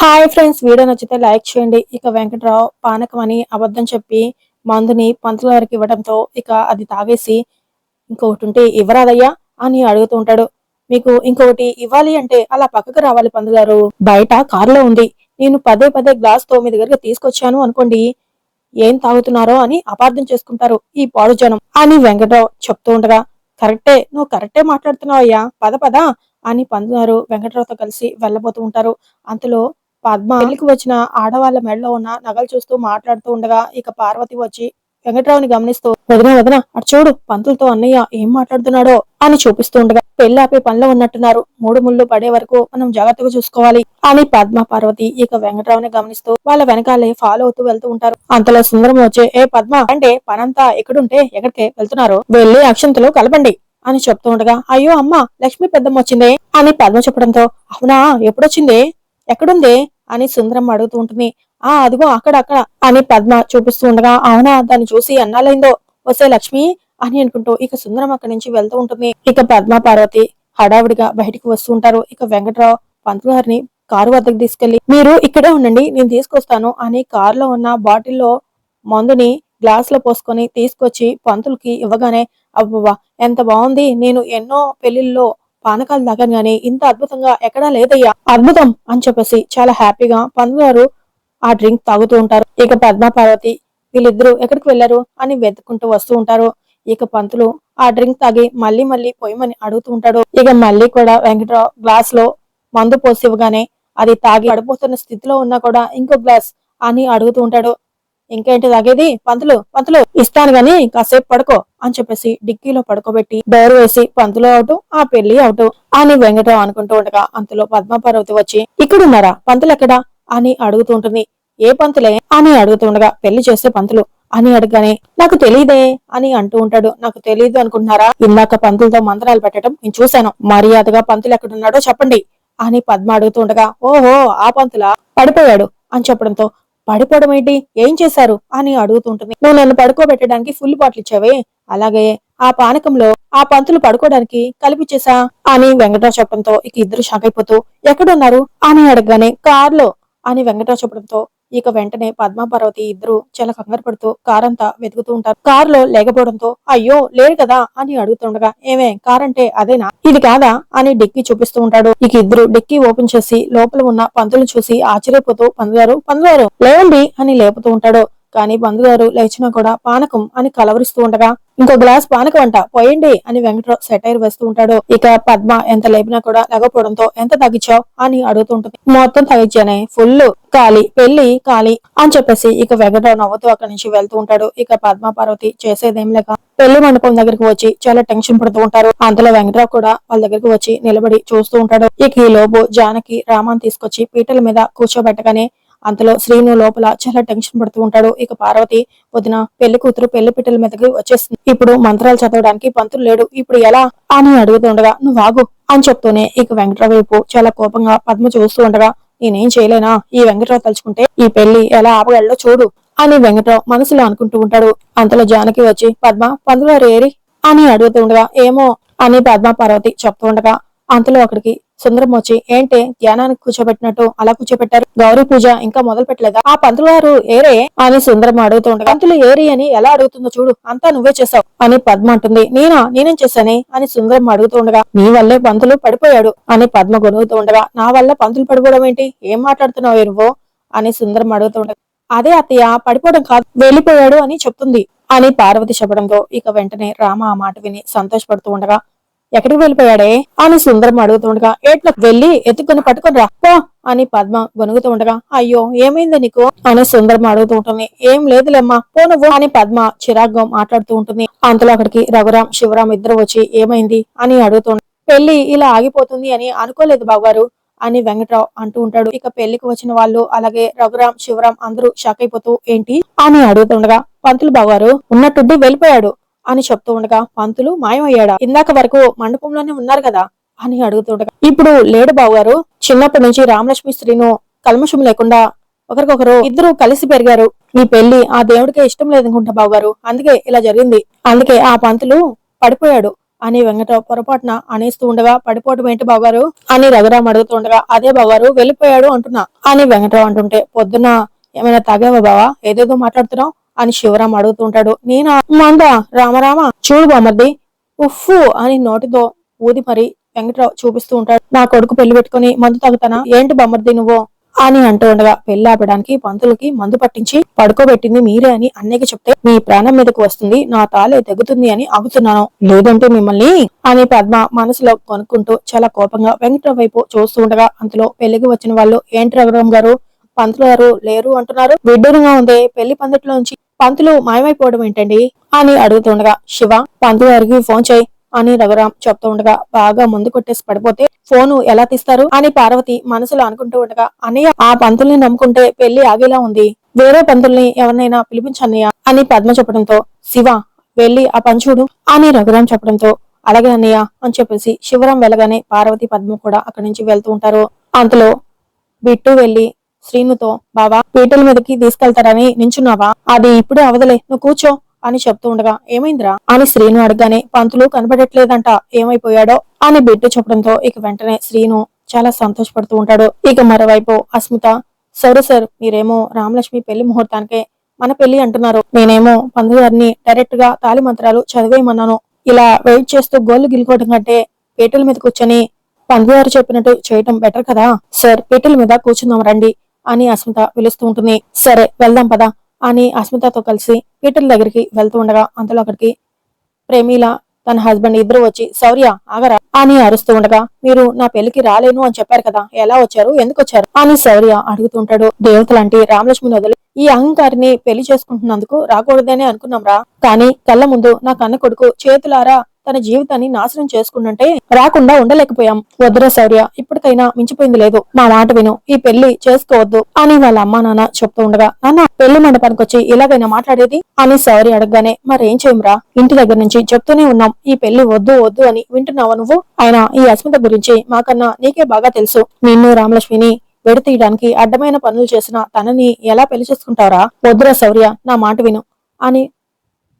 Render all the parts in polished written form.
Hi friends, video నచ్చితే like చేయండి. ఇక వెంకట్రావు పానకం అని అబద్ధం చెప్పి మందుని పంతులు గారికి ఇవ్వడంతో ఇక అది తాగేసి ఇంకొకటి ఉంటే ఇవ్వరాదయ్యా అని అడుగుతూ ఉంటాడు. మీకు ఇంకొకటి ఇవ్వాలి అంటే అలా పక్కకు రావాలి పంతులు గారు, బయట కారులో ఉంది. నేను పదే పదే గ్లాస్ తో మీ దగ్గరికి తీసుకొచ్చాను అనుకోండి, ఏం తాగుతున్నారో అని అపార్థం చేసుకుంటారు ఈ పాడు జనం అని వెంకట్రావు చెప్తూ ఉండగా, కరెక్టే, నువ్వు కరెక్టే మాట్లాడుతున్నావు అయ్యా, పద పద అని పంతులు గారు వెంకట్రావుతో కలిసి వెళ్ళబోతూ ఉంటారు. అంతలో పద్మ పెళ్లికి వచ్చిన ఆడవాళ్ళ మెడలో ఉన్న నగలు చూస్తూ మాట్లాడుతూ ఉండగా ఇక పార్వతి వచ్చి వెంకట్రావుని గమనిస్తూ, వదిన వదిన అటు చూడు, పంతులతో అన్నయ్య ఏం మాట్లాడుతున్నాడో అని చూపిస్తూ ఉండగా, పెళ్లి ఆపే పనిలో ఉన్నట్టున్నారు, మూడు ముళ్ళు పడే వరకు మనం జాగ్రత్తగా చూసుకోవాలి అని పద్మ పార్వతి ఇక వెంకట్రావుని గమనిస్తూ వాళ్ళ వెనకాలే ఫాలో అవుతూ వెళ్తూ ఉంటారు. అంతలో సుందరం వచ్చే, ఏ పద్మ అంటే పనంతా ఎక్కడుంటే ఎక్కడికే వెళ్తున్నారు, వెళ్లి అక్షంతలు కలపండి అని చెప్తూ ఉండగా, అయ్యో అమ్మ, లక్ష్మి పెద్దమ్మ వచ్చిందే అని పద్మ చెప్పడంతో, అవునా ఎప్పుడొచ్చిందే, ఎక్కడుందే అని సుందరం అడుగుతూ ఉంటుంది. అదిగో అక్కడ అక్కడ అని పద్మ చూపిస్తూ ఉండగా, అవునా దాన్ని చూసి అన్నాలైందో, వసే లక్ష్మి అని అనుకుంటూ ఇక సుందరం అక్కడి నుంచి వెళ్తూ ఉంటుంది. ఇక పద్మ పార్వతి హడావిడిగా బయటికి వస్తూ ఉంటారు. ఇక వెంకట్రావు పంతులు గారిని కారు వద్దకు తీసుకెళ్లి, మీరు ఇక్కడే ఉండండి, నేను తీసుకొస్తాను అని కారులో ఉన్న బాటిల్లో మందుని గ్లాస్ లో పోసుకొని తీసుకొచ్చి పంతులకి ఇవ్వగానే, అబ్బబ్బా ఎంత బాగుంది, నేను ఎన్నో పెళ్లిల్లో పానకాలు తాగాను గాని ఇంత అద్భుతంగా ఎక్కడా లేదయ్యా, అద్భుతం అని చెప్పేసి చాలా హ్యాపీగా పంతులు గారు ఆ డ్రింక్ తాగుతూ ఉంటారు. ఇక పద్మ పార్వతి వీళ్ళిద్దరూ ఎక్కడికి వెళ్లారు అని వెతుకుంటూ వస్తూ ఉంటారు. ఇక పంతులు ఆ డ్రింక్ తాగి మళ్ళీ మళ్ళీ పొయ్యమని అడుగుతూ ఉంటాడు. ఇక మళ్ళీ కూడా వెంకట్రావు గ్లాస్ లో మందు పోసి ఇవ్వగానే అది తాగి పడిపోతున్న స్థితిలో ఉన్నా కూడా ఇంకో గ్లాస్ అని అడుగుతూ ఉంటాడు. ఇంకేంటి తాగేది, పంతులు పంతులు ఇస్తాను గాని కాసేపు పడుకో అని చెప్పేసి డిక్కీలో పడుకోబెట్టి డోర్ వేసి పంతులు అవుటు ఆ పెళ్లి అవుటు అని వెంకటరావు అనుకుంటూ ఉండగా, అంతలో పద్మపార్వతి వచ్చి, ఇక్కడున్నారా, పంతులు ఎక్కడా అని అడుగుతూ ఉంటుంది. ఏ పంతులే అని అడుగుతుండగా, పెళ్లి చేసే పంతులు అని అడగగానే, నాకు తెలీదే అని అంటూ ఉంటాడు. నాకు తెలీదు అనుకుంటున్నారా, ఇందాక పంతులతో మంత్రాలు పెట్టడం నేను చూశాను, మర్యాదగా పంతులు ఎక్కడున్నాడో చెప్పండి అని పద్మ అడుగుతుండగా, ఓహో ఆ పంతులా, పడిపోయాడు అని చెప్పడంతో, పడిపోవడం ఏంటి, ఏం చేశారు అని అడుగుతుంటుంది. నువ్వు నన్ను పడుకోబెట్టడానికి ఫుల్ బాటిల్ ఇచ్చావే, అలాగే ఆ పానకంలో ఆ పంతులు పడుకోవడానికి కలిపిచ్చేసా అని వెంకటరావు చెప్పడంతో ఇక ఇద్దరు షాక్ అయిపోతూ, ఎక్కడున్నారు అని అడగగానే కార్లో అని వెంకటరావు చెప్పడంతో ఇక వెంటనే పద్మ పార్వతి ఇద్దరు చాలా కంగారు పడుతూ కారంతా వెతుకుతూ ఉంటారు. కారులో లేకపోవడంతో, అయ్యో లేరు కదా అని అడుగుతుండగా, ఏమే కార్ అంటే అదేనా, ఇది కాదా అని డిక్కీ చూపిస్తూ ఉంటాడు. ఇక ఇద్దరు డిక్కీ ఓపెన్ చేసి లోపల ఉన్న పంతులు చూసి ఆశ్చర్యపోతూ, పందుగారు లేవండి అని లేపుతూ ఉంటాడు. కానీ పందుగారు లేచినా కూడా పానకం అని కలవరిస్తూ ఉండగా, ఇంకో గ్లాస్ పానకం అంట పోయండి అని వెంకట్రావు సెటైర్ వేస్తూ ఉంటాడు. ఇక పద్మ ఎంత లేపినా కూడా లేకపోవడంతో, ఎంత తగ్గించావు అని అడుగుతుంటుంది. మొత్తం తగ్గించానే, ఫుల్ ఖాళీ, పెళ్లి ఖాళీ అని చెప్పేసి ఇక వెంకట్రావు నవ్వుతూ అక్కడి నుంచి వెళ్తూ ఉంటాడు. ఇక పద్మ పార్వతి చేసేదేం లేక పెళ్లి మండపం దగ్గరికి వచ్చి చాలా టెన్షన్ పడుతూ ఉంటారు. అంతలో వెంకట్రావు కూడా వాళ్ళ దగ్గరికి వచ్చి నిలబడి చూస్తూ ఉంటాడు. ఇక ఈ లోపు జానకి రామాన్ తీసుకొచ్చి పీటల మీద కూర్చోబెట్టగానే అంతలో శ్రీను లోపల చాలా టెన్షన్ పడుతూ ఉంటాడు. ఇక పార్వతి, వదిన, పెళ్లి కూతురు పెళ్లి పిట్టల మీదకి వచ్చేస్తుంది, ఇప్పుడు మంత్రాలు చదవడానికి పంతులు లేడు, ఇప్పుడు ఎలా అని అడుగుతుండగా, నువ్వు ఆగు అని చెప్తూనే ఇక వెంకట్రావు వైపు చాలా కోపంగా పద్మ చూస్తూ ఉండగా, నేనేం చేయలేనా, ఈ వెంకట్రావు తలుచుకుంటే ఈ పెళ్లి ఎలా ఆపగలడో చూడు అని వెంకట్రావు మనసులో అనుకుంటూ ఉంటాడు. అంతలో జానకి వచ్చి, పద్మ పంతులు గారు ఏరి అని అడుగుతుండగా, ఏమో అని పద్మ పార్వతి చెప్తూ ఉండగా, అంతలో అక్కడికి సుందరం వచ్చి, ఏంటే ధ్యానానికి కూర్చోబెట్టినట్టు అలా కూర్చోబెట్టారు, గౌరీ పూజ ఇంకా మొదలు పెట్టలేదా, ఆ పంతులు గారు ఏరే అని సుందరం అడుగుతుండగా, పంతులు ఏరి అని ఎలా అడుగుతుందో చూడు, అంతా నువ్వే చేసావు అని పద్మ అంటుంది. నేనేం చేశానే అని సుందరం అడుగుతుండగా, నీ వల్లే పంతులు పడిపోయాడు అని పద్మ గొనుగుతూ ఉండగా, నా వల్ల పంతులు పడిపోవడం ఏంటి, ఏం మాట్లాడుతున్నావు నువ్వు అని సుందరం అడుగుతుండగా, అదే అత్తయ్య, పడిపోవడం కాదు, వెళ్ళిపోయాడు అని చెప్తుంది అని పార్వతి చెప్పడంతో ఇక వెంటనే రామ ఆ మాట విని సంతోషపడుతూ ఉండగా, ఎక్కడికి వెళ్ళిపోయాడే అని సుందరం అడుగుతుండగా, ఏట్లో వెళ్లి ఎత్తుకుని పట్టుకుని రా పో అని పద్మ గొనుగుతూ ఉండగా, అయ్యో ఏమైంది నీకు అని సుందరం అడుగుతూ ఉంటుంది. ఏం లేదులేమ్మా, పో నువ్వు అని పద్మ చిరాగ్గా మాట్లాడుతూ ఉంటుంది. అంతలో అక్కడికి రఘురాం శివరాం ఇద్దరు వచ్చి, ఏమైంది అని అడుగుతుండ, పెళ్లి ఇలా ఆగిపోతుంది అని అనుకోలేదు బావగారు అని వెంకట్రావు అంటూ ఉంటాడు. ఇక పెళ్లికి వచ్చిన వాళ్ళు అలాగే రఘురాం శివరాం అందరూ షాక్ అయిపోతూ, ఏంటి అని అడుగుతుండగా, పంతులు బావగారు ఉన్నట్టుండి వెళ్ళిపోయాడు అని చెప్తూ ఉండగా, పంతులు మాయమయ్యాడా, ఇందాక వరకు మండపంలోనే ఉన్నారు కదా అని అడుగుతుండగా, ఇప్పుడు లేడు బావగారు, చిన్నప్పటి నుంచి రామలక్ష్మి శ్రీను కల్మషం లేకుండా ఒకరికొకరు ఇద్దరు కలిసి పెరిగారు, ఈ పెళ్లి ఆ దేవుడికే ఇష్టం లేదనుకుంటా బావగారు, అందుకే ఇలా జరిగింది, అందుకే ఆ పంతులు పడిపోయాడు అని వెంకట్రావు పొరపాటున అనేస్తూ ఉండగా పడిపోవడం ఏంటి బావగారు అని రఘురాం అడుగుతుండగా అదే బావగారు వెళ్ళిపోయాడు అంటున్నా అని వెంకట్రావు అంటుంటే పొద్దున్న ఏమైనా తాగావా బావా ఏదేదో మాట్లాడుతున్నావు అని శివరాం అడుగుతుంటాడు నేనా మందా రామరామ చూడు బామర్ది ఉఫ్ఫు అని నోటితో ఊది మరి వెంకట్రావు చూపిస్తూ ఉంటాడు నా కొడుకు పెళ్లి పెట్టుకుని మందు తాగుతానా ఏంటి బామర్ది నువ్వు అని అంటూ ఉండగా పెళ్లి ఆపడానికి పంతులకి మందు పట్టించి పడుకోబెట్టింది మీరే అని అన్నయ్యకి చెప్తే మీ ప్రాణం మీదకు వస్తుంది నా తాలే తెగుతుంది అని ఆగుతున్నాను లేదంటే మిమ్మల్ని అని పద్మ మనసులో కొనుక్కుంటూ చాలా కోపంగా వెంకట్రావు వైపు చూస్తూ ఉండగా అంతలో పెళ్లికి వచ్చిన వాళ్ళు ఏంటి రఘురాం గారు పంతులు గారు లేరు అంటున్నారు విడ్డూరంగా ఉంది పెళ్లి పందిట్లోంచి పంతులు మాయమైపోవడం ఏంటండి అని అడుగుతుండగా శివ పంతులు గారికి ఫోన్ చేయి అని రఘురాం చెప్తూ ఉండగా బాగా ముందు కొట్టేసి పడిపోతే ఫోను ఎలా తీస్తారు అని పార్వతి మనసులో అనుకుంటూ ఉండగా అన్నయ్య ఆ పంతుల్ని నమ్ముకుంటే పెళ్లి ఆగేలా ఉంది వేరే పంతుల్ని ఎవరినైనా పిలిపించన్నయ్య అని పద్మ చెప్పడంతో శివ వెళ్లి ఆ పంచుడు అని రఘురాం చెప్పడంతో అలాగే అన్నయ్య అని చెప్పేసి శివరాం వెళ్ళగానే పార్వతి పద్మ కూడా అక్కడి నుంచి వెళ్తూ ఉంటారు అంతలో బిట్టు వెళ్లి శ్రీనుతో బావా పీటల మీదకి తీసుకెళ్తారని నించున్నావా అది ఇప్పుడే అవదలే నువ్వు కూర్చో అని చెప్తూ ఉండగా ఏమైందిరా అని శ్రీను అడగగానే పంతులు కనబడట్లేదంట ఏమైపోయాడో అని బిట్టు చెప్పడంతో ఇక వెంటనే శ్రీను చాలా సంతోషపడుతూ ఉంటాడు ఇక మరోవైపు అస్మిత సార్ మీరేమో రామలక్ష్మి పెళ్లి ముహూర్తానికే మన పెళ్లి అంటున్నారు నేనేమో పంతులు గారిని డైరెక్ట్ గా తాళి మంత్రాలు చదివేయమన్నాను ఇలా వెయిట్ చేస్తూ గోళ్లు గిలుకోవడం కంటే పీటల మీద కూర్చొని పంతులు గారు చెప్పినట్టు చేయటం బెటర్ కదా సార్ పీటల మీద కూర్చుందాం రండి అని అస్మిత పిలుస్తూ ఉంటుంది సరే వెళ్దాం పదా అని అస్మితతో కలిసి పీటల దగ్గరికి వెళ్తూ ఉండగా అంతలో అక్కడికి ప్రేమిల తన హస్బెండ్ ఇద్దరు వచ్చి శౌర్య ఆగరా అని అరుస్తూ ఉండగా మీరు నా పెళ్లికి రాలేను అని చెప్పారు కదా ఎలా వచ్చారు ఎందుకు వచ్చారు అని శౌర్య అడుగుతుంటాడు దేవతలాంటి రామలక్ష్మిని వదిలి ఈ అహంకారిని పెళ్లి చేసుకుంటున్నందుకు రాకూడదనే అనుకున్నాం రా కానీ కళ్ళ ముందు నా కన్న కొడుకు చేతులారా తన జీవితాన్ని నాశనం చేసుకుంటుంటే రాకుండా ఉండలేకపోయాం వద్దురా శౌర్య ఇప్పటికైనా మించిపోయింది లేదు మా మాట విను ఈ పెళ్లి చేసుకోవద్దు అని వాళ్ళ అమ్మా నాన్న చెప్తూ ఉండగా నాన్న పెళ్లి మండపానికి వచ్చి ఇలాగైనా మాట్లాడేది అని శౌర్య అడగగానే మరేం చేయమురా ఇంటి దగ్గర నుంచి చెప్తూనే ఉన్నాం ఈ పెళ్లి వద్దు వద్దు అని వింటున్నావా నువ్వు ఆయన ఈ అస్మిత గురించి మాకన్నా నీకే బాగా తెలుసు నిన్ను రామలక్ష్మిని విడతీయడానికి అడ్డమైన పనులు చేసిన తనని ఎలా పెళ్లి చేసుకుంటారా వద్దురా శౌర్య నా మాట విను అని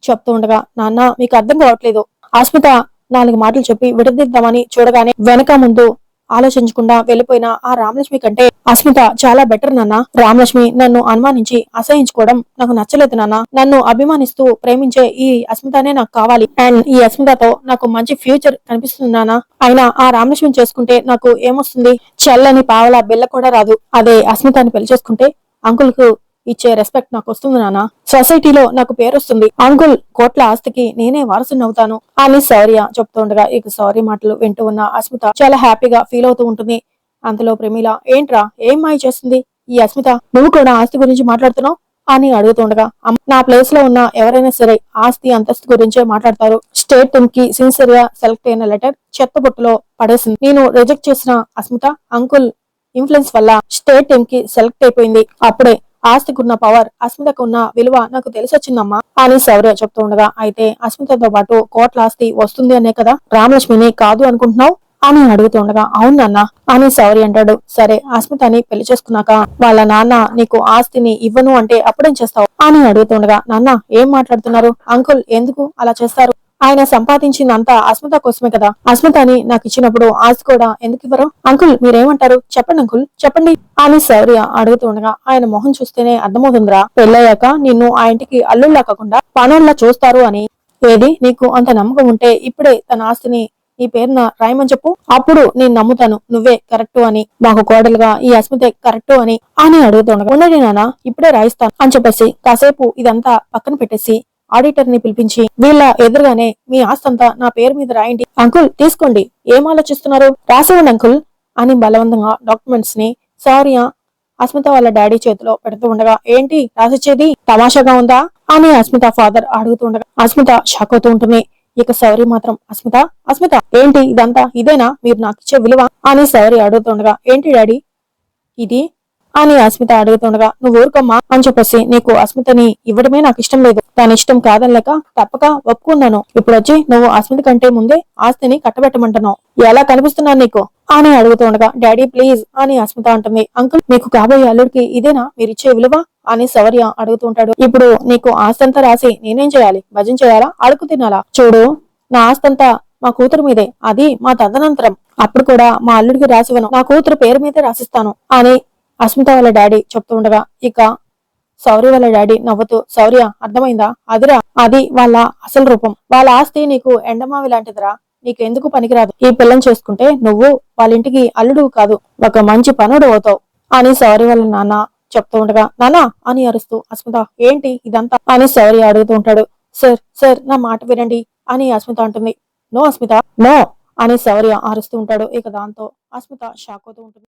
చెప్తూ ఉండగా నాన్న మీకు అర్థం కావట్లేదు అస్మిత 4 మాటలు చెప్పి విడదీద్దామని చూడగానే వెనక ముందు ఆలోచించకుండా వెళ్లిపోయిన ఆ రామలక్ష్మి కంటే అస్మిత చాలా బెటర్ నాన్న రామలక్ష్మి నన్ను అనుమానించి అసహించుకోవడం నాకు నచ్చలేదు నాన్న నన్ను అభిమానిస్తూ ప్రేమించే ఈ అస్మితనే నాకు కావాలి అండ్ ఈ అస్మితతో నాకు మంచి ఫ్యూచర్ కనిపిస్తుంది నాన్న అయినా ఆ రామలక్ష్మిని చేసుకుంటే నాకు ఏమొస్తుంది చల్లని పావల బిల్ల కూడా రాదు అదే అస్మితాన్ని పెళ్లి చేసుకుంటే అంకుల్ కు ఇచ్చే రెస్పెక్ట్ నాకు వస్తుంది నాన్న సొసైటీలో నాకు పేరు వస్తుంది అంకుల్ కోట్ల ఆస్తికి నేనే వారసుని అవుతాను అని శౌర్య చెప్తుండగా ఇక శౌర్య మాటలు వింటూ ఉన్న అస్మిత చాలా హ్యాపీగా ఫీల్ అవుతూ ఉంటుంది అంతలో ప్రమీల ఏంట్రా ఏం మాయ చేస్తుంది ఈ అస్మిత నువ్వు కూడా ఆస్తి గురించి మాట్లాడుతున్నావు అని అడుగుతుండగా నా ప్లేస్ లో ఉన్న ఎవరైనా సరే ఆస్తి అంతస్తు గురించే మాట్లాడతారు స్టేట్ టీమ్ కి సిన్సియర్ గా సెలెక్ట్ అయిన లెటర్ చెత్త బుట్టలో పడేసింది నేను రిజెక్ట్ చేసిన అస్మిత అంకుల్ ఇన్ఫ్లుయెన్స్ వల్ల స్టేట్ టీమ్ కి సెలెక్ట్ అయిపోయింది అప్పుడే ఆస్తికున్న పవర్ అస్మితకు ఉన్న విలువ నాకు తెలిసొచ్చిందమ్మా అని శౌర్య చెప్తూ ఉండగా అయితే అస్మితతో పాటు కోట్ల ఆస్తి వస్తుంది అనే కదా రామలక్ష్మిని కాదు అనుకుంటున్నావు అని అడుగుతుండగా అవునన్నా అని శౌర్య అంటాడు సరే అస్మితని పెళ్లి చేసుకున్నాక వాళ్ళ నాన్న నీకు ఆస్తిని ఇవ్వను అంటే అప్పుడేం చేస్తావు అని అడుగుతుండగా నాన్న ఏం మాట్లాడుతున్నారు అంకుల్ ఎందుకు అలా చేస్తారు ఆయన సంపాదించిందంతా అస్మిత కోసమే కదా అస్మితని నాకు ఇచ్చినప్పుడు ఆస్తి కూడా ఎందుకు ఇవ్వరు అంకుల్ మీరేమంటారు చెప్పండి అంకుల్ చెప్పండి అని శౌర్య అడుగుతుండగా ఆయన మొహం చూస్తేనే అర్థమవుతుందిరా పెళ్ళయ్యాక నిన్ను ఆ ఇంటికి అల్లుళ్ళ కాకుండా పనుల్లా చూస్తారు అని ఏది నీకు అంత నమ్మకం ఉంటే ఇప్పుడే తన ఆస్తిని నీ పేరున రాయమని చెప్పు అప్పుడు నేను నమ్ముతాను నువ్వే కరెక్టు అని మాకు కోడలుగా ఈ అస్మితే కరెక్టు అని అడుగుతుండగా ఉండండి నాన్న ఇప్పుడే రాయిస్తాను అని చెప్పేసి కాసేపు ఇదంతా పక్కన పెట్టేసి ఆడిటర్ ని పిలిపించి వీళ్ళ ఎదురుగానే మీ ఆస్తంతా నా పేరు మీద రాయండి అంకుల్ తీసుకోండి ఏం ఆలోచిస్తున్నారు రాసివ్వండి అంకుల్ అని బలవంతంగా డాక్యుమెంట్స్ ని శౌర్య అస్మిత వాళ్ళ డాడీ చేతిలో పెడుతూ ఉండగా ఏంటి రాసిచ్చేది తమాషాగా ఉందా అని అస్మిత ఫాదర్ అడుగుతుండగా అస్మిత షాక్ అవుతూ ఉంటుంది ఇక శౌర్య మాత్రం అస్మిత అస్మిత ఏంటి ఇదంతా ఇదేనా మీరు నాకు ఇచ్చే విలువ అని శౌర్య అడుగుతుండగా ఏంటి డాడీ ఇది అని అస్మిత అడుగుతుండగా నువ్వు ఊరుకోమ్మా అని చెప్పేసి నీకు అస్మితని ఇవ్వడమే నాకు ఇష్టం లేదు దాని ఇష్టం కాదనలేక తప్పక ఒప్పుకున్నాను ఇప్పుడు వచ్చి నువ్వు అస్మిత కంటే ముందే ఆస్తిని కట్టబెట్టమంటున్నావు ఎలా కనిపిస్తున్నాను నీకు అని అడుగుతుండగా డాడీ ప్లీజ్ అని అస్మిత అంటుంది అంకుల్ మీకు కాబోయే అల్లుడికి ఇదేనా మీరిచ్చే విలువ అని శౌర్య అడుగుతుంటాడు ఇప్పుడు నీకు ఆస్తంతా రాసి నేనేం చేయాలి భజన చేయాలా అడుగు తినాలా చూడు నా ఆస్తంతా మా కూతురు మీదే, అది మా తదనంతరం. అప్పుడు కూడా మా అల్లుడికి రాసివ్వను, నా కూతురు పేరు మీదే రాసిస్తాను అని అస్మిత వాళ్ళ డాడీ చెప్తూ ఉండగా ఇక శౌర్య వాళ్ళ డాడీ నవ్వుతూ, శౌర్య అర్థమైందా, అదిరా అది వాళ్ళ అసలు రూపం. వాళ్ళ ఆస్తి నీకు ఎండమావి లాంటిదిరా, నీకెందుకు పనికిరాదు. ఈ పిల్లని చేసుకుంటే నువ్వు వాళ్ళ ఇంటికి అల్లుడు కాదు, ఒక మంచి పనుడు అవుతావు అని శౌర్య వాళ్ళ నాన్న చెప్తూ ఉండగా, నానా అని అరుస్తూ అస్మిత ఏంటి ఇదంతా అని శౌర్య అడుగుతూ ఉంటాడు. సార్ సార్ నా మాట వినండి అని అస్మిత అంటుంది. నో అస్మిత నో అని శౌర్య అరుస్తూ ఉంటాడు. ఇక దాంతో అస్మిత షాక్ అవుతూ ఉంటుంది.